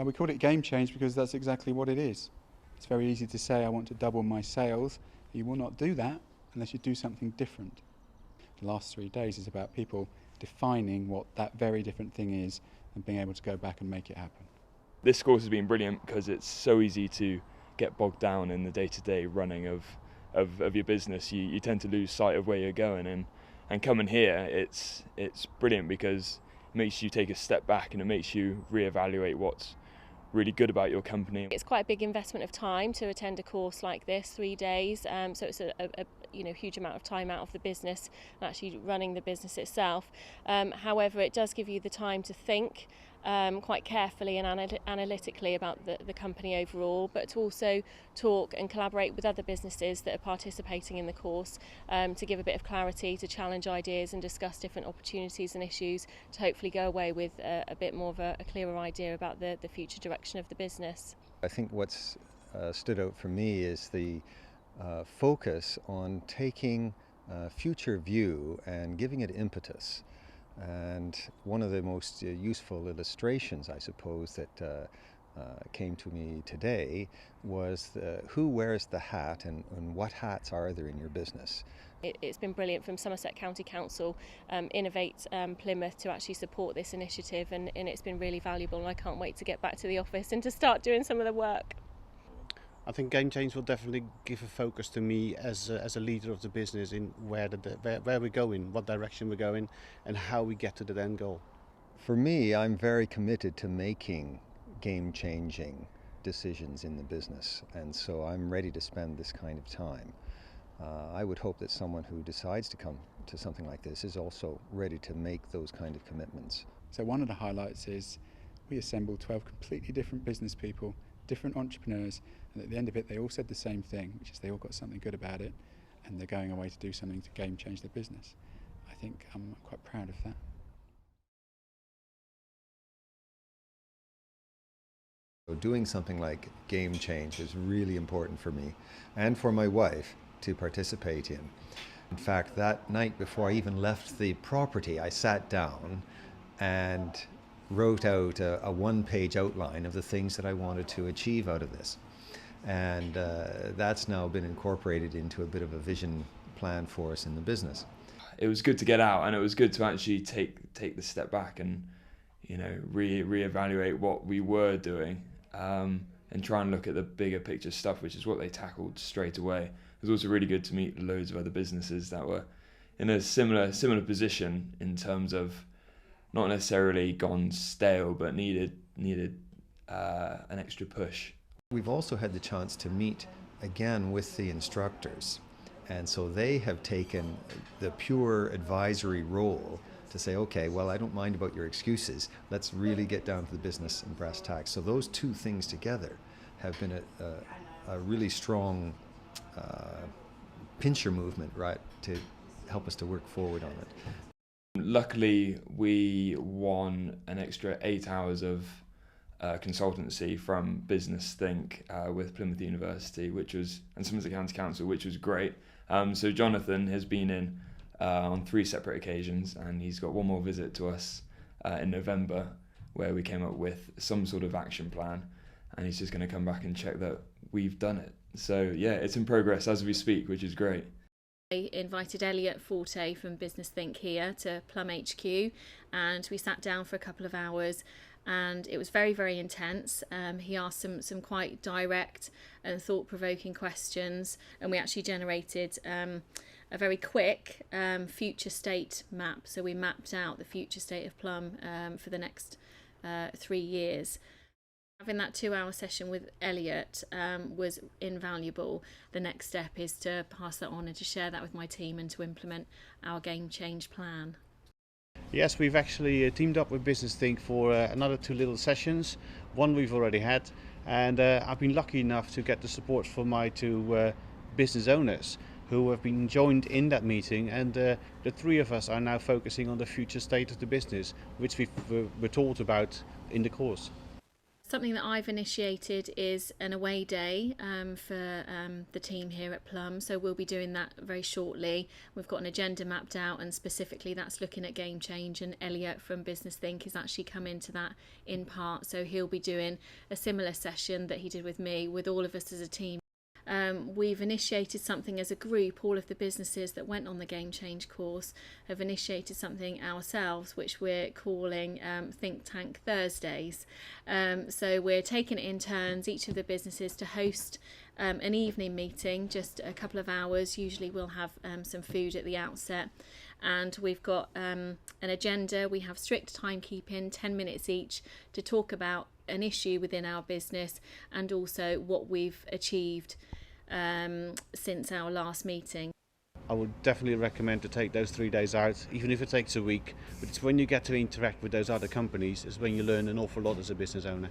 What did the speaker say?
And we called it Game Change because that's exactly what it is. It's very easy to say I want to double my sales. You will not do that unless you do something different. The last 3 days is about people defining what that very different thing is and being able to go back and make it happen. This course has been brilliant because it's so easy to get bogged down in the day-to-day running of your business. You tend to lose sight of where you're going, and coming here, it's brilliant because it makes you take a step back and it makes you reevaluate what's really good about your company. It's quite a big investment of time to attend a course like this, 3 days, so it's a huge amount of time out of the business and actually running the business itself. However, it does give you the time to think quite carefully and analytically about the company overall, but to also talk and collaborate with other businesses that are participating in the course to give a bit of clarity, to challenge ideas and discuss different opportunities and issues, to hopefully go away with a bit more of a clearer idea about the future direction of the business. I think what's stood out for me is the focus on taking future view and giving it impetus. And one of the most useful illustrations, I suppose, that came to me today was who wears the hat and what hats are there in your business. It's been brilliant from Somerset County Council, Innovate Plymouth, to actually support this initiative, and it's been really valuable, and I can't wait to get back to the office and to start doing some of the work. I think Game Change will definitely give a focus to me as a leader of the business in where we're going, what direction we're going, and how we get to the end goal. For me, I'm very committed to making game-changing decisions in the business, and so I'm ready to spend this kind of time. I would hope that someone who decides to come to something like this is also ready to make those kind of commitments. So one of the highlights is we assembled 12 completely different business people, different entrepreneurs, and at the end of it they all said the same thing, which is they all got something good about it and they're going away to do something to game change their business. I think I'm quite proud of that. So doing something like Game Change is really important for me and for my wife to participate in. In fact, that night before I even left the property, I sat down and wrote out a one-page outline of the things that I wanted to achieve out of this. And that's now been incorporated into a bit of a vision plan for us in the business. It was good to get out, and it was good to actually take the step back and reevaluate what we were doing, and try and look at the bigger picture stuff, which is what they tackled straight away. It was also really good to meet loads of other businesses that were in a similar position in terms of not necessarily gone stale, but needed an extra push. We've also had the chance to meet again with the instructors, and so they have taken the pure advisory role to say, okay, well, I don't mind about your excuses, let's really get down to the business and brass tacks. So those two things together have been a really strong pincher movement, right, to help us to work forward on it. Luckily, we won an extra 8 hours of consultancy from Business Think with Plymouth University, and Somerset County Council, which was great. So Jonathan has been in on 3 separate occasions, and he's got one more visit to us in November, where we came up with some sort of action plan, and he's just going to come back and check that we've done it. So yeah, it's in progress as we speak, which is great. I invited Elliot Forte from Business Think here to Plum HQ, and we sat down for a couple of hours, and it was very, very intense. He asked some quite direct and thought-provoking questions, and we actually generated a very quick future state map. So we mapped out the future state of Plum for the next 3 years. Having that 2-hour session with Elliot was invaluable. The next step is to pass that on and to share that with my team and to implement our Game Change plan. Yes, we've actually teamed up with Business Think for another 2 little sessions. One we've already had, and I've been lucky enough to get the support from my 2 business owners who have been joined in that meeting, and the 3 of us are now focusing on the future state of the business, which we were taught about in the course. Something that I've initiated is an away day for the team here at Plum, so we'll be doing that very shortly. We've got an agenda mapped out, and specifically that's looking at Game Change, and Elliot from Business Think has actually come into that in part, so he'll be doing a similar session that he did with me with all of us as a team. We've initiated something as a group. All of the businesses that went on the Game Change course have initiated something ourselves, which we're calling Think Tank Thursdays. So we're taking it in turns, each of the businesses, to host an evening meeting, just a couple of hours. Usually we'll have some food at the outset. And we've got an agenda. We have strict timekeeping, 10 minutes each, to talk about an issue within our business and also what we've achieved since our last meeting. I would definitely recommend to take those 3 days out, even if it takes a week. But it's when you get to interact with those other companies is when you learn an awful lot as a business owner.